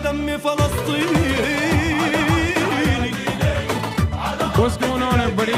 What's going on, everybody?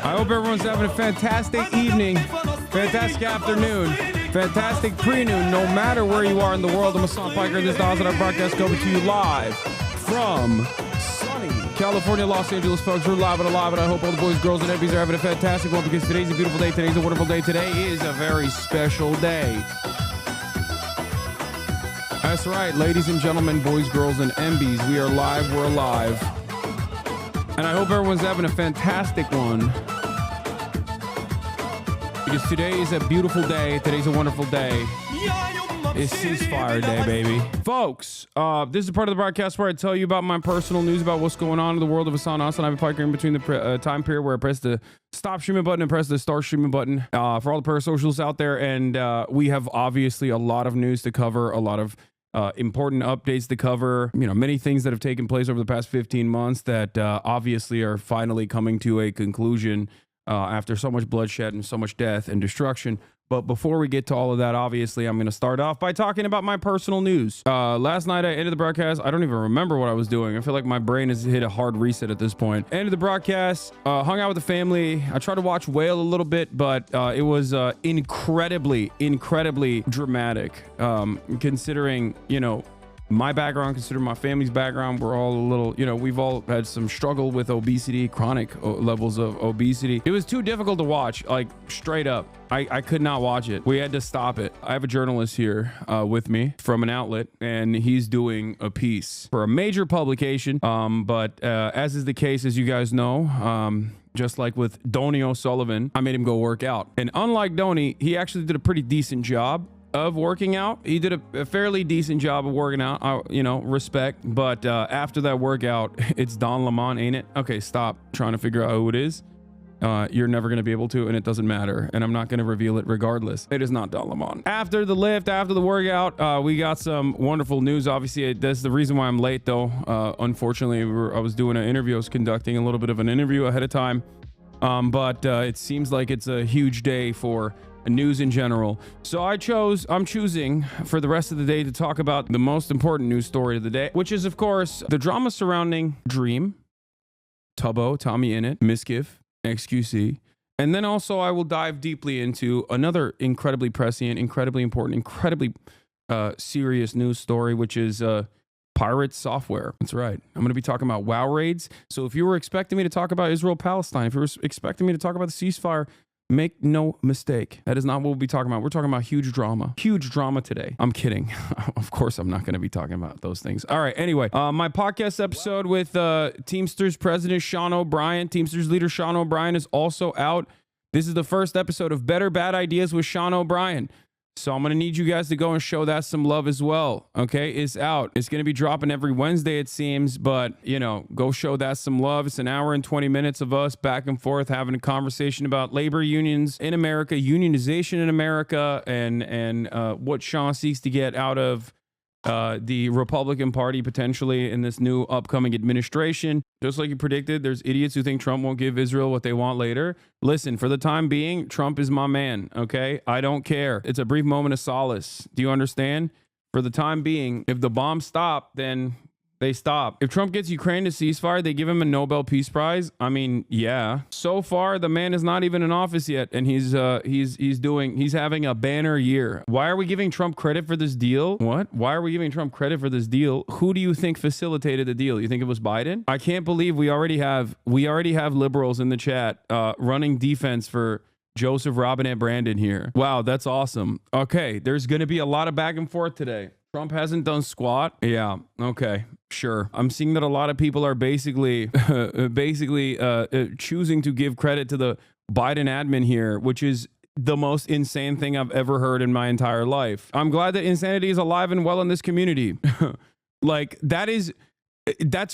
I hope everyone's having a fantastic evening, fantastic afternoon, fantastic pre-noon, no matter where you are in the world. I'm Hassan Piker. This is the House broadcast coming to you live from sunny California, Los Angeles, folks. We're live and alive, and I hope all the boys, girls, and ebbies are having a fantastic one, because today's a beautiful day. Today's a wonderful day. Today is a very special day. That's right, ladies and gentlemen, boys, girls, and MBs. We are live. We're alive. And I hope everyone's having a fantastic one, because today is a beautiful day. Today's a wonderful day. It's ceasefire day, baby. Folks, this is a part of the broadcast where I tell you about my personal news about what's going on in the world of Hassan. And I'm Piker in between the time period where I press the stop streaming button and press the start streaming button for all the parasocials out there. And we have obviously a lot of news to cover, a lot of important updates to cover, many things that have taken place over the past 15 months that obviously are finally coming to a conclusion after so much bloodshed and so much death and destruction. But before we get to all of that, obviously, I'm going to start off by talking about my personal news. Last night, I ended the broadcast. I don't even remember what I was doing. I feel like my brain has hit a hard reset at this point. Ended the broadcast, hung out with the family. I tried to watch Whale a little bit, but it was incredibly dramatic, considering, my background, considering my family's background. We're all a little, we've all had some struggle with obesity, chronic levels of obesity. It was too difficult to watch, like straight up. I could not watch it. We had to stop it. I have a journalist here with me from an outlet, and he's doing a piece for a major publication. But as is the case, as you guys know, just like with Donny O'Sullivan, I made him go work out. And unlike Donny, he actually did a pretty decent job of working out. He did a fairly decent job of working out, respect. But after that workout, it's Don Lemon, ain't it? Okay, stop trying to figure out who it is. You're never going to be able to, and it doesn't matter. And I'm not going to reveal it regardless. It is not Don Lemon. After the lift, after the workout, we got some wonderful news. Obviously, that's the reason why I'm late, though. Unfortunately, I was doing an interview. I was conducting a little bit of an interview ahead of time. But it seems like it's a huge day for news in general. So I'm choosing for the rest of the day to talk about the most important news story of the day, which is, of course, the drama surrounding Dream, Tubbo, Tommy Innit, Miskiff, XQC. And then also I will dive deeply into another incredibly prescient, incredibly important, incredibly serious news story, which is pirate software. That's right. I'm going to be talking about WoW raids. So if you were expecting me to talk about Israel-Palestine, if you were expecting me to talk about the ceasefire, make no mistake. That is not what we'll be talking about. We're talking about huge drama today. I'm kidding. Of course, I'm not going to be talking about those things. All right. Anyway, my podcast episode with Teamsters President Sean O'Brien, Teamsters leader Sean O'Brien, is also out. This is the first episode of Better Bad Ideas with Sean O'Brien. So I'm going to need you guys to go and show that some love as well. Okay, it's out. It's going to be dropping every Wednesday, it seems, but go show that some love. It's an hour and 20 minutes of us back and forth having a conversation about labor unions in America, unionization in America, and what Sean seeks to get out of the Republican Party potentially in this new upcoming administration. Just like you predicted, there's idiots who think Trump won't give Israel what they want later. Listen, for the time being, Trump is my man, okay? I don't care. It's a brief moment of solace. Do you understand? For the time being, if the bombs stop, then they stop. If Trump gets Ukraine to ceasefire, they give him a Nobel Peace Prize. I mean, yeah. So far, the man is not even in office yet, and he's having a banner year. Why are we giving Trump credit for this deal? What? Why are we giving Trump credit for this deal? Who do you think facilitated the deal? You think it was Biden? I can't believe we already have liberals in the chat running defense for Joseph Robinette Brandon here. Wow, that's awesome. Okay, there's going to be a lot of back and forth today. Trump hasn't done squat. Yeah. Okay. Sure. I'm seeing that a lot of people are basically choosing to give credit to the Biden admin here, which is the most insane thing I've ever heard in my entire life. I'm glad that insanity is alive and well in this community. Like that's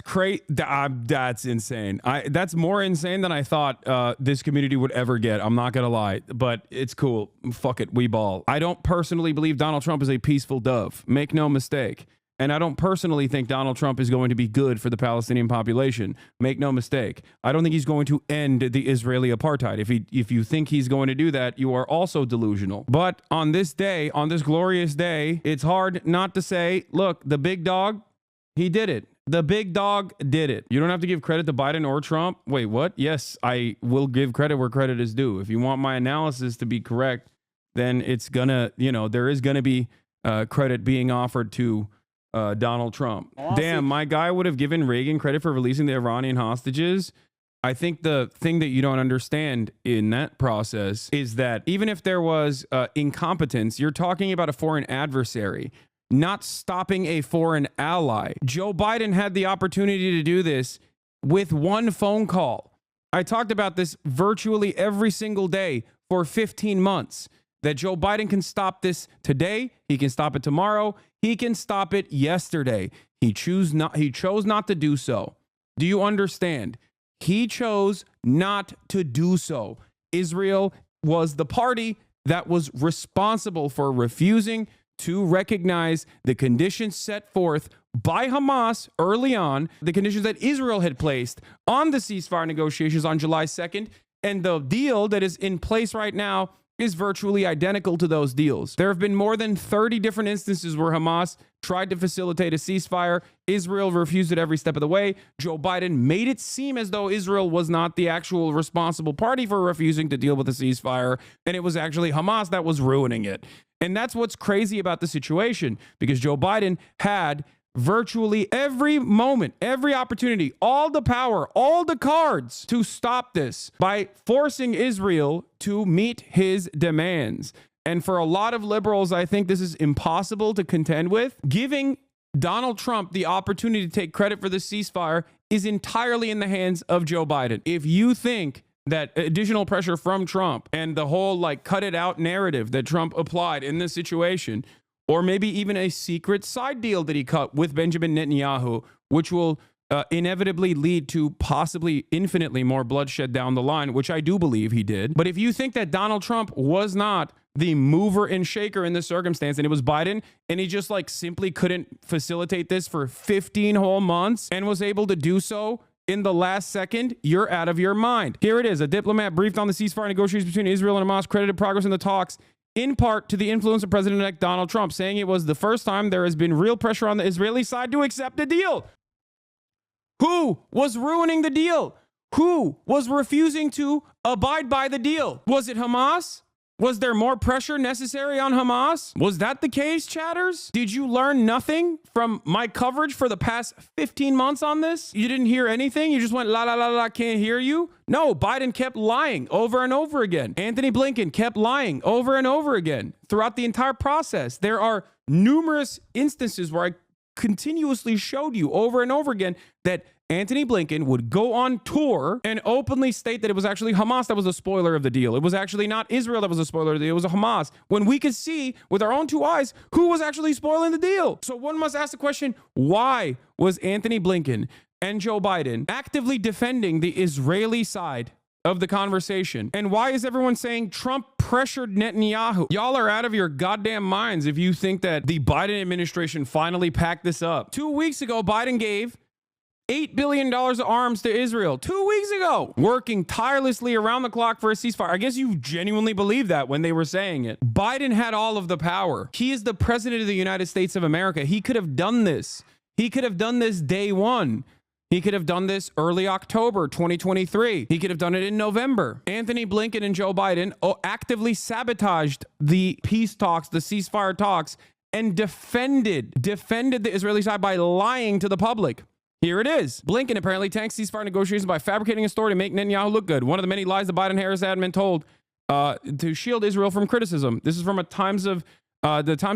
crazy. That's insane. That's more insane than I thought this community would ever get. I'm not gonna lie, but it's cool. Fuck it, we ball. I don't personally believe Donald Trump is a peaceful dove. Make no mistake. And I don't personally think Donald Trump is going to be good for the Palestinian population. Make no mistake. I don't think he's going to end the Israeli apartheid. If you think he's going to do that, you are also delusional. But on this day, on this glorious day, it's hard not to say, look, the big dog, he did it. The big dog did it. You don't have to give credit to Biden or Trump. Wait, what? Yes, I will give credit where credit is due. If you want my analysis to be correct, then it's gonna, there is gonna be credit being offered to Donald Trump. Damn, my guy would have given Reagan credit for releasing the Iranian hostages. I think the thing that you don't understand in that process is that even if there was incompetence, you're talking about a foreign adversary, not stopping a foreign ally. Joe Biden had the opportunity to do this with one phone call. I talked about this virtually every single day for 15 months, that Joe Biden can stop this today. He can stop it tomorrow. He can stop it yesterday. He chose not to do so. Do you understand? He chose not to do so. Israel was the party that was responsible for refusing to recognize the conditions set forth by Hamas early on, the conditions that Israel had placed on the ceasefire negotiations on July 2nd, and the deal that is in place right now is virtually identical to those deals. There have been more than 30 different instances where Hamas tried to facilitate a ceasefire. Israel refused it every step of the way. Joe Biden made it seem as though Israel was not the actual responsible party for refusing to deal with a ceasefire, and it was actually Hamas that was ruining it. And that's what's crazy about the situation, because Joe Biden had virtually every moment, every opportunity, all the power, all the cards to stop this by forcing Israel to meet his demands. And for a lot of liberals, I think this is impossible to contend with. Giving Donald Trump the opportunity to take credit for the ceasefire is entirely in the hands of Joe Biden. If you think that additional pressure from Trump and the whole cut it out narrative that Trump applied in this situation, or maybe even a secret side deal that he cut with Benjamin Netanyahu, which will inevitably lead to possibly infinitely more bloodshed down the line, which I do believe he did. But if you think that Donald Trump was not the mover and shaker in this circumstance, and it was Biden, and he just simply couldn't facilitate this for 15 whole months and was able to do so in the last second, you're out of your mind. Here it is. A diplomat briefed on the ceasefire negotiations between Israel and Hamas credited progress in the talks in part to the influence of President-elect Donald Trump, saying it was the first time there has been real pressure on the Israeli side to accept a deal. Who was ruining the deal? Who was refusing to abide by the deal? Was it Hamas? Was there more pressure necessary on Hamas? Was that the case, chatters? Did you learn nothing from my coverage for the past 15 months on this? You didn't hear anything? You just went, la, la, la, la, can't hear you? No, Biden kept lying over and over again. Anthony Blinken kept lying over and over again throughout the entire process. There are numerous instances where I continuously showed you over and over again that Anthony Blinken would go on tour and openly state that it was actually Hamas that was the spoiler of the deal. It was actually not Israel that was the spoiler of the deal. It was Hamas. When we could see with our own two eyes who was actually spoiling the deal. So one must ask the question, why was Anthony Blinken and Joe Biden actively defending the Israeli side of the conversation? And why is everyone saying Trump pressured Netanyahu? Y'all are out of your goddamn minds if you think that the Biden administration finally packed this up. 2 weeks ago, Biden gave $8 billion of arms to Israel 2 weeks ago, working tirelessly around the clock for a ceasefire. I guess you genuinely believe that when they were saying it. Biden had all of the power. He is the president of the United States of America. He could have done this. He could have done this day one. He could have done this early October 2023. He could have done it in November. Anthony Blinken and Joe Biden actively sabotaged the peace talks, the ceasefire talks, and defended the Israeli side by lying to the public. Here it is. Blinken apparently tanks ceasefire negotiations by fabricating a story to make Netanyahu look good. One of the many lies the Biden-Harris admin told to shield Israel from criticism. This is from the Times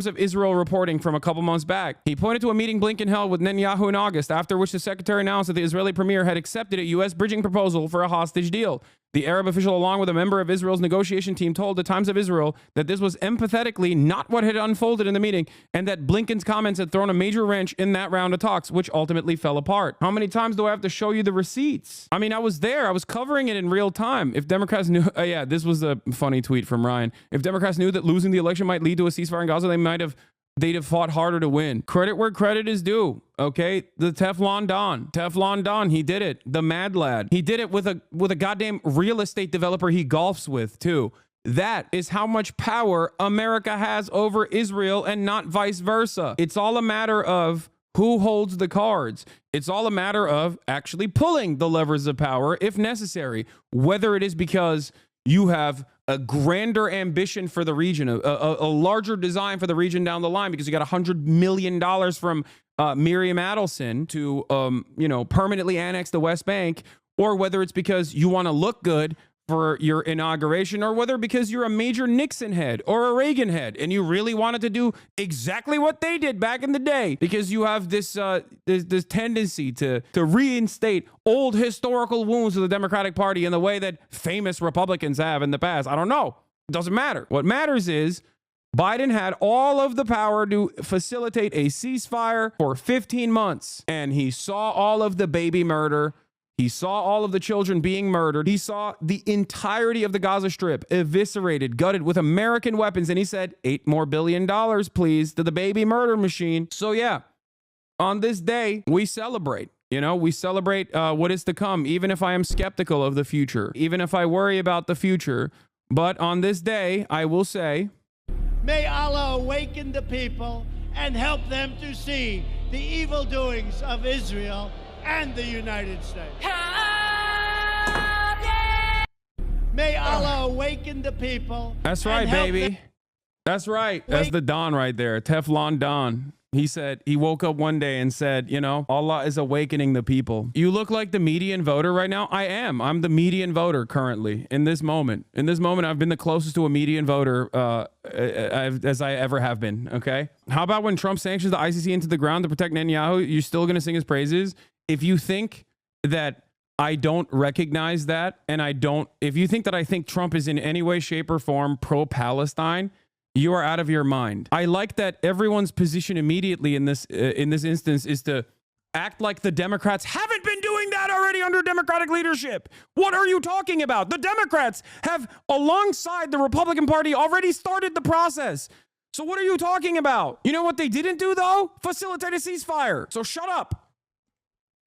of Israel reporting from a couple months back. He pointed to a meeting Blinken held with Netanyahu in August, after which the secretary announced that the Israeli premier had accepted a U.S. bridging proposal for a hostage deal. The Arab official, along with a member of Israel's negotiation team, told the Times of Israel that this was empathetically not what had unfolded in the meeting, and that Blinken's comments had thrown a major wrench in that round of talks, which ultimately fell apart. How many times do I have to show you the receipts? I mean, I was there. I was covering it in real time. If Democrats knew, yeah, this was a funny tweet from Ryan. If Democrats knew that losing the election might lead to a ceasefire in Gaza, they might have they'd have fought harder to win. Credit where credit is due. Okay, the Teflon Don, he did it. The Mad Lad, he did it with a goddamn real estate developer he golfs with too. That is how much power America has over Israel and not vice versa. It's all a matter of who holds the cards. It's all a matter of actually pulling the levers of power if necessary, whether it is because you have a grander ambition for the region, a larger design for the region down the line because you got $100 million from Miriam Adelson to, permanently annex the West Bank, or whether it's because you want to look good for your inauguration, or whether because you're a major Nixon head or a Reagan head and you really wanted to do exactly what they did back in the day because you have this tendency to reinstate old historical wounds of the Democratic Party in the way that famous Republicans have in the past. I don't know. It doesn't matter. What matters is Biden had all of the power to facilitate a ceasefire for 15 months, and he saw all of the baby murder. He saw all of the children being murdered. He saw the entirety of the Gaza Strip eviscerated, gutted with American weapons. And he said, $8 more billion, please, to the baby murder machine. So yeah, on this day, we celebrate. We celebrate what is to come, even if I am skeptical of the future, even if I worry about the future. But on this day, I will say, may Allah awaken the people and help them to see the evil doings of Israel and the United States. May Allah awaken the people. That's right, baby. That's right. That's the Don right there. Teflon Don. He said, he woke up one day and said, Allah is awakening the people. You look like the median voter right now. I am. I'm the median voter currently in this moment. In this moment, I've been the closest to a median voter as I ever have been. Okay. How about when Trump sanctions the ICC into the ground to protect Netanyahu? You're still going to sing his praises? If you think that I don't recognize that, and if you think that I think Trump is in any way, shape, or form pro-Palestine, you are out of your mind. I like that everyone's position immediately in this instance is to act like the Democrats haven't been doing that already under Democratic leadership. What are you talking about? The Democrats have, alongside the Republican Party, already started the process. So what are you talking about? You know what they didn't do, though? Facilitate a ceasefire. So shut up.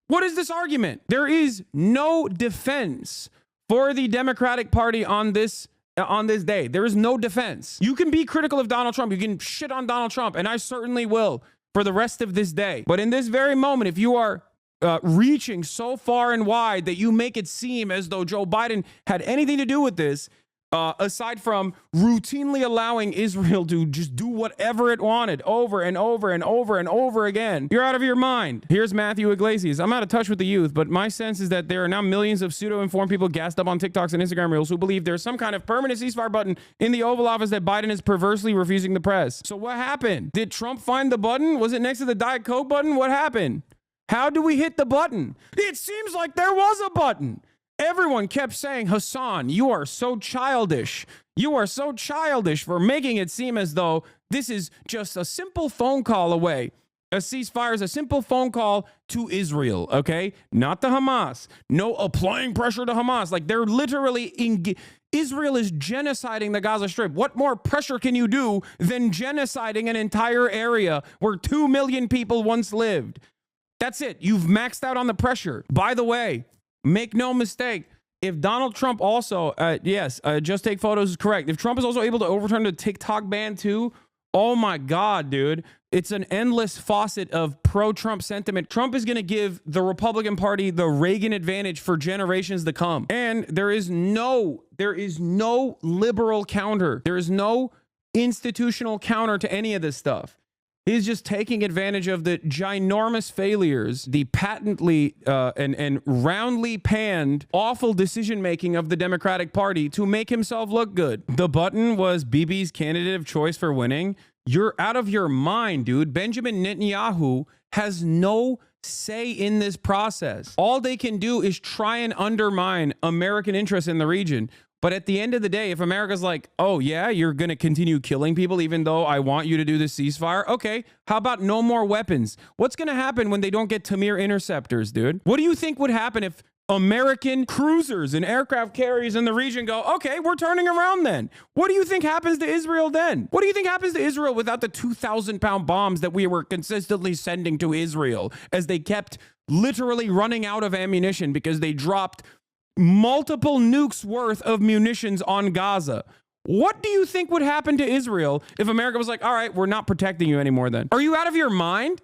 What is this argument? There is no defense for the Democratic Party on this day. There is no defense. You can be critical of Donald Trump. You can shit on Donald Trump, and I certainly will for the rest of this day. But in this very moment, if you are reaching so far and wide that you make it seem as though Joe Biden had anything to do with this, aside from routinely allowing Israel to just do whatever it wanted over and over and over and over again, you're out of your mind. Here's Matthew Iglesias. I'm out of touch with the youth, but my sense is that there are now millions of pseudo-informed people gassed up on TikToks and Instagram Reels who believe there's some kind of permanent ceasefire button in the Oval Office that Biden is perversely refusing to press. So what happened? Did Trump find the button? Was it next to the Diet Coke button? What happened? How do we hit the button? It seems like there was a button. Everyone kept saying, Hassan, you are so childish. You are so childish for making it seem as though this is just a simple phone call away. A ceasefire is a simple phone call to Israel, okay? Not to Hamas. No applying pressure to Hamas. Like they're literally Israel is genociding the Gaza Strip. What more pressure can you do than genociding an entire area where 2 million people once lived? That's it. You've maxed out on the pressure. By the way, make no mistake, if Donald Trump also, just take photos is correct. If Trump is also able to overturn the TikTok ban too, oh my God, dude. It's an endless faucet of pro-Trump sentiment. Trump is going to give the Republican Party the Reagan advantage for generations to come. And there is no liberal counter. There is no institutional counter to any of this stuff. He's just taking advantage of the ginormous failures, the patently and roundly panned awful decision-making of the Democratic Party to make himself look good. The button was Bibi's candidate of choice for winning. You're out of your mind, dude. Benjamin Netanyahu has no say in this process. All they can do is try and undermine American interests in the region. But at the end of the day, if America's like, oh, yeah, you're going to continue killing people even though I want you to do this ceasefire. OK, how about no more weapons? What's going to happen when they don't get Tamir interceptors, dude? What do you think would happen if American cruisers and aircraft carriers in the region go, okay, we're turning around then. What do you think happens to Israel then? What do you think happens to Israel without the 2,000-pound bombs that we were consistently sending to Israel as they kept literally running out of ammunition because they dropped multiple nukes worth of munitions on Gaza? What do you think would happen to Israel if America was like, all right, we're not protecting you anymore then? Are you out of your mind?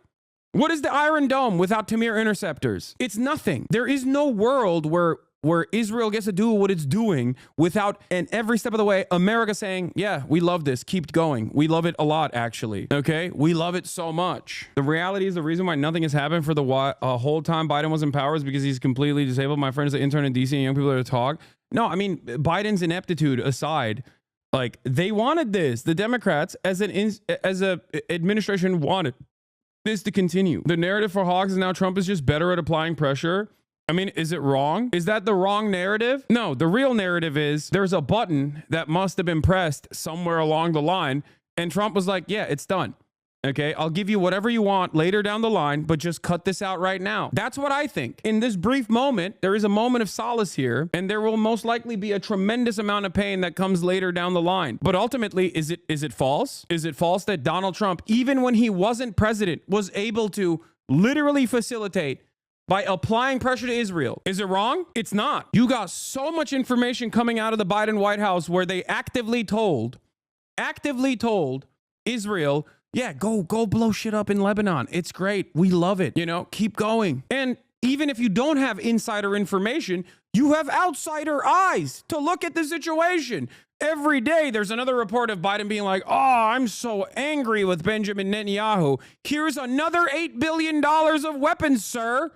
What is the Iron Dome without Tamir interceptors? It's nothing. There is no world where Israel gets to do what it's doing without, and every step of the way, America saying, yeah, we love this. Keep going. We love it a lot, actually. Okay? We love it so much. The reality is the reason why nothing has happened for the whole time Biden was in power is because he's completely disabled. My friends that intern in DC and young people that talk. No, I mean, Biden's ineptitude aside, like, they wanted this. The Democrats, as a administration, wanted this to continue. The narrative for Hogs is now Trump is just better at applying pressure. I mean, is it wrong? Is that the wrong narrative? No, the real narrative is there's a button that must have been pressed somewhere along the line, and Trump was like, yeah, it's done. Okay, I'll give you whatever you want later down the line, but just cut this out right now. That's what I think. In this brief moment, there is a moment of solace here, and there will most likely be a tremendous amount of pain that comes later down the line. But ultimately, is it false? Is it false that Donald Trump, even when he wasn't president, was able to literally facilitate by applying pressure to Israel? Is it wrong? It's not. You got so much information coming out of the Biden White House where they actively told Israel, yeah, go blow shit up in Lebanon. It's great. We love it. You know, keep going. And even if you don't have insider information, you have outsider eyes to look at the situation. Every day, there's another report of Biden being like, oh, I'm so angry with Benjamin Netanyahu. Here's another $8 billion of weapons, sir.